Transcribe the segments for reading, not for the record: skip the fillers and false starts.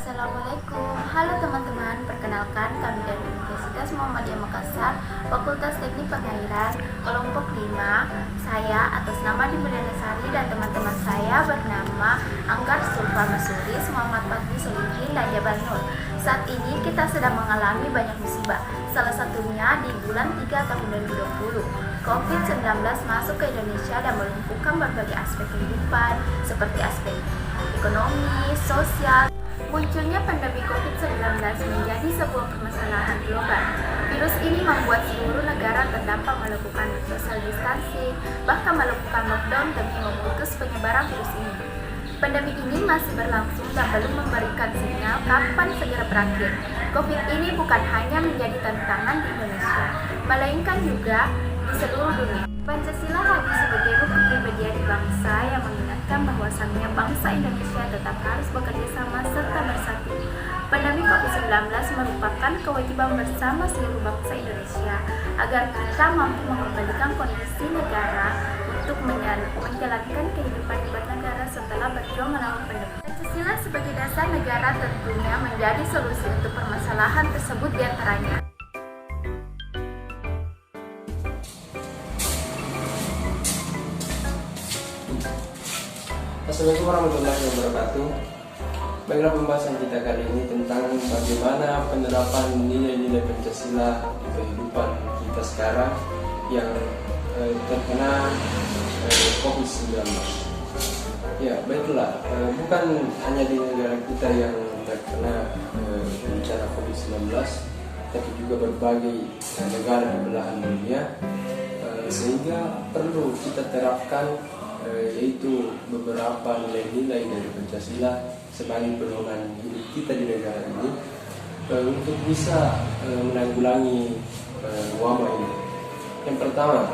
Assalamualaikum, halo teman-teman, perkenalkan kami dari Universitas Muhammadiyah Makassar, Fakultas Teknik Pengairan, kelompok 5. Saya atas nama Dimriana Sari dan teman-teman saya bernama Anggar Sulfa Masuris, Muhammad Fatmi Solihin, dan Jabal Nur. Saat ini kita sedang mengalami banyak musibah, salah satunya di bulan 3 tahun 2020. COVID-19 masuk ke Indonesia dan melumpuhkan berbagai aspek kehidupan, seperti aspek ekonomi, sosial. Munculnya pandemi COVID-19 menjadi sebuah permasalahan global. Virus ini membuat seluruh negara terdampak melakukan social distancing, bahkan melakukan lockdown demi memutus penyebaran virus ini. Pandemi ini masih berlangsung dan belum memberikan sinyal kapan segera berakhir. COVID ini bukan hanya menjadi tantangan di Indonesia, melainkan juga di seluruh dunia. Pancasila hadir sebagai rukun kepribadian bangsa yang mengingatkan bahwasannya bangsa Indonesia tetap harus bekerja sama serta bersatu. Pandemi COVID-19 merupakan kewajiban bersama seluruh bangsa Indonesia agar kita mampu mengembalikan kondisi negara untuk menjalankan kehidupan bernegara setelah berjuang melawan pandemi. Pancasila sebagai dasar negara tentunya menjadi solusi untuk permasalahan tersebut diantaranya. Assalamualaikum warahmatullahi wabarakatuh. Baiklah, pembahasan kita kali ini tentang bagaimana penerapan nilai-nilai Pancasila di kehidupan kita sekarang yang terkena COVID-19. Ya, baiklah, bukan hanya di negara kita yang terkena bencana COVID-19, tapi juga berbagai negara di belahan dunia, sehingga perlu kita terapkan yaitu beberapa nilai-nilai dari Pancasila sebagai pedoman hidup kita di negara ini untuk bisa menanggulangi wabah ini. Yang pertama,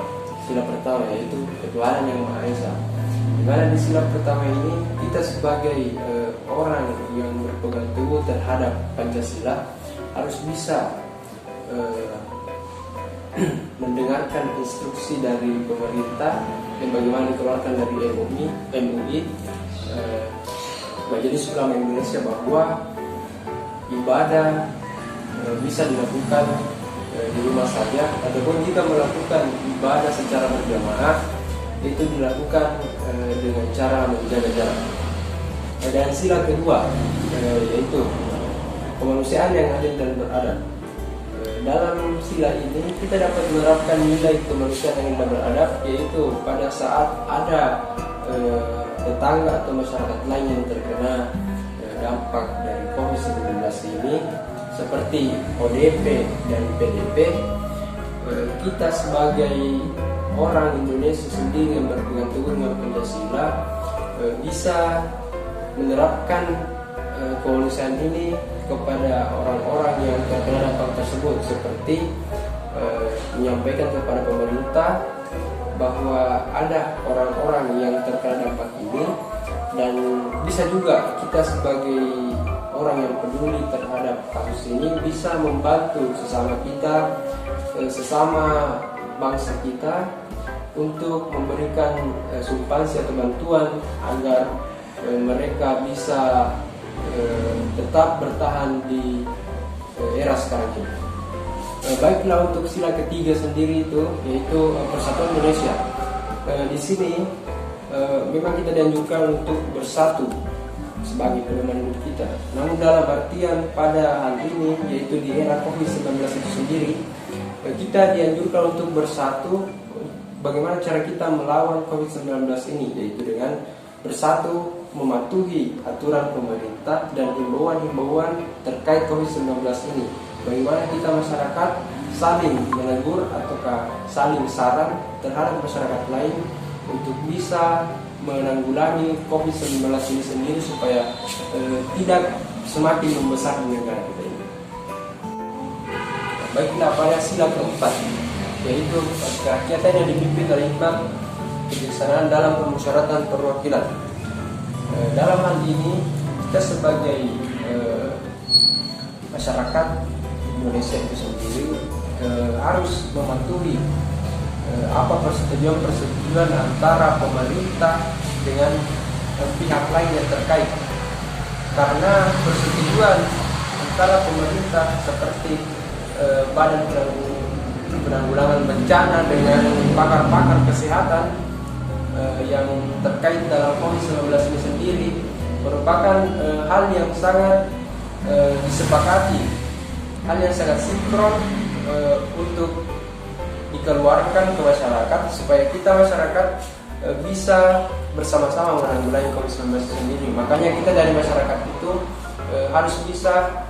sila pertama yaitu ketuhanan yang Maha Esa. Di mana di sila pertama ini kita sebagai orang yang berpegang teguh terhadap Pancasila harus bisa mendengarkan instruksi dari pemerintah yang bagaimana dikeluarkan dari MUI, Majelis Ulama Indonesia, bahwa ibadah bisa dilakukan di rumah saja, ataupun jika melakukan ibadah secara berjamaah itu dilakukan dengan cara menjaga jarak. Dan sila kedua yaitu kemanusiaan yang adil dan beradab. Dalam sila ini kita dapat menerapkan nilai kemanusiaan yang beradab, yaitu pada saat ada tetangga atau masyarakat lain yang terkena dampak dari COVID-19 ini, seperti ODP dan PDP, kita sebagai orang Indonesia sendiri yang berpegang teguh dengan Pancasila bisa menerapkan kemanusiaan ini kepada orang-orang yang terkena dampak tersebut, seperti menyampaikan kepada pemerintah bahwa ada orang-orang yang terkena dampak ini, dan bisa juga kita sebagai orang yang peduli terhadap kasus ini bisa membantu sesama kita, sesama bangsa kita, untuk memberikan substansi atau bantuan agar mereka bisa tetap bertahan di era sekarang ini. Baiklah, untuk sila ketiga sendiri itu yaitu Persatuan Indonesia. Di sini memang kita dianjurkan untuk bersatu sebagai pedoman hidup kita. Namun dalam artian pada hal ini, yaitu di era COVID-19 itu sendiri, kita dianjurkan untuk bersatu. Bagaimana cara kita melawan COVID-19 ini, yaitu dengan bersatu mematuhi aturan pemerintah dan himbauan-himbauan terkait COVID-19 ini. Bagaimana kita masyarakat saling menegur ataukah saling saran terhadap masyarakat lain untuk bisa menanggulangi COVID-19 ini sendiri supaya tidak semakin membesar di negara kita ini. Baiklah, pada sila keempat yaitu kerakyatan yang dipimpin oleh hikmat kebijaksanaan dalam permusyawaratan perwakilan. Dalam hal ini kita sebagai masyarakat Indonesia itu sendiri harus mematuhi apa persetujuan antara pemerintah dengan pihak lain yang terkait. karena persetujuan antara pemerintah seperti Badan Penanggulangan Bencana dengan pakar-pakar kesehatan yang terkait dalam COVID-19 ini sendiri merupakan hal yang sangat disepakati, hal yang sangat sinkron untuk dikeluarkan ke masyarakat supaya kita masyarakat bisa bersama-sama menanggulangi COVID-19 sendiri. Makanya kita dari masyarakat itu harus bisa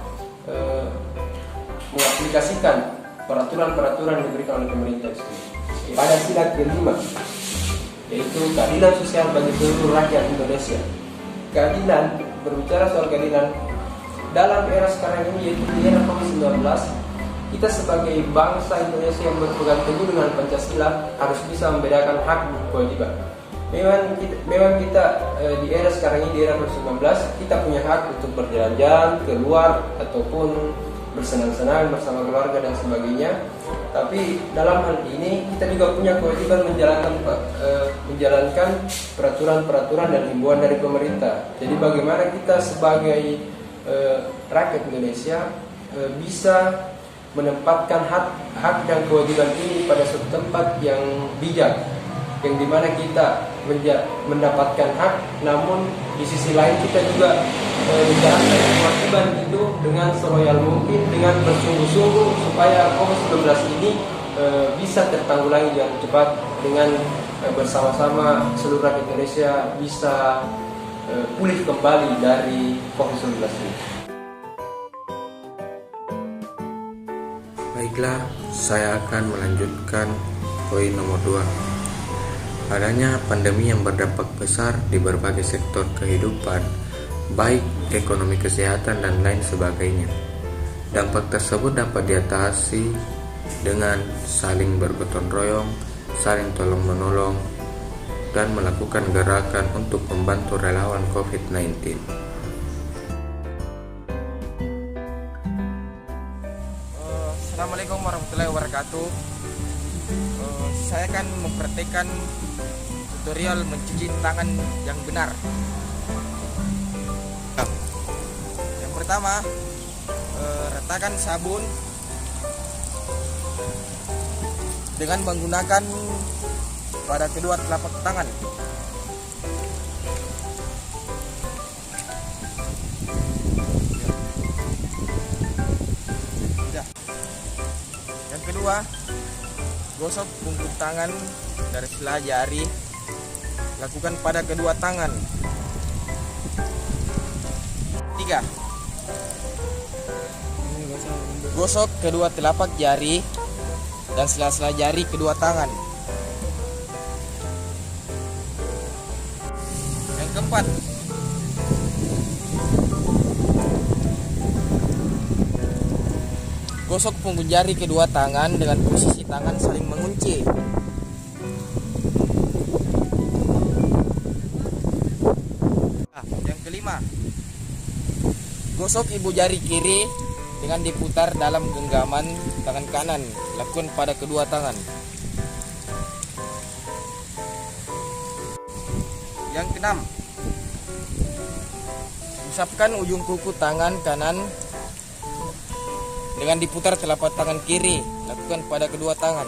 mengaplikasikan peraturan-peraturan yang diberikan oleh pemerintah itu. Pada sila kelima, yaitu keadilan sosial bagi seluruh rakyat Indonesia. Keadilan, berbicara soal keadilan dalam era sekarang ini, yaitu di era COVID-19, kita sebagai bangsa Indonesia yang berpegang teguh dengan Pancasila harus bisa membedakan hak dan kewajiban. Memang kita di era sekarang ini, di era COVID-19, kita punya hak untuk berjalan-jalan keluar ataupun bersenang-senang bersama keluarga dan sebagainya. Tapi dalam hal ini kita juga punya kewajiban menjalankan peraturan-peraturan dan himbauan dari pemerintah. Jadi bagaimana kita sebagai rakyat Indonesia bisa menempatkan hak dan kewajiban ini pada suatu tempat yang bijak, yang dimana kita mendapatkan hak, namun di sisi lain kita juga menjalankan kewajiban itu dengan seloyal mungkin, dengan bersungguh-sungguh supaya COVID-19 ini bisa tertanggulangi dengan cepat, dengan bersama-sama seluruh rakyat Indonesia bisa pulih kembali dari COVID-19 ini. Baiklah, saya akan melanjutkan poin nomor 2. Adanya pandemi yang berdampak besar di berbagai sektor kehidupan, baik ekonomi, kesehatan, dan lain sebagainya. Dampak tersebut dapat diatasi dengan saling bergotong royong, saling tolong-menolong, dan melakukan gerakan untuk membantu relawan COVID-19. Assalamualaikum warahmatullahi wabarakatuh. Saya akan mempraktikkan tutorial mencuci tangan yang benar. Yang pertama, ratakan sabun dengan menggunakan pada kedua telapak tangan. Yang kedua, gosok punggung tangan dari sela jari, lakukan pada kedua tangan. 3. Gosok kedua telapak jari dan sela-sela jari kedua tangan. Yang keempat, gosok punggung jari kedua tangan dengan posisi tangan saling mengunci. Yang kelima, gosok ibu jari kiri dengan diputar dalam genggaman tangan kanan. Lakukan pada kedua tangan. Yang keenam, usapkan ujung kuku tangan kanan dengan diputar telapak tangan kiri. Lakukan pada kedua tangan.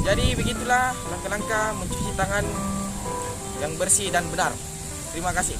Jadi begitulah langkah-langkah mencuci tangan yang bersih dan benar. Terima kasih.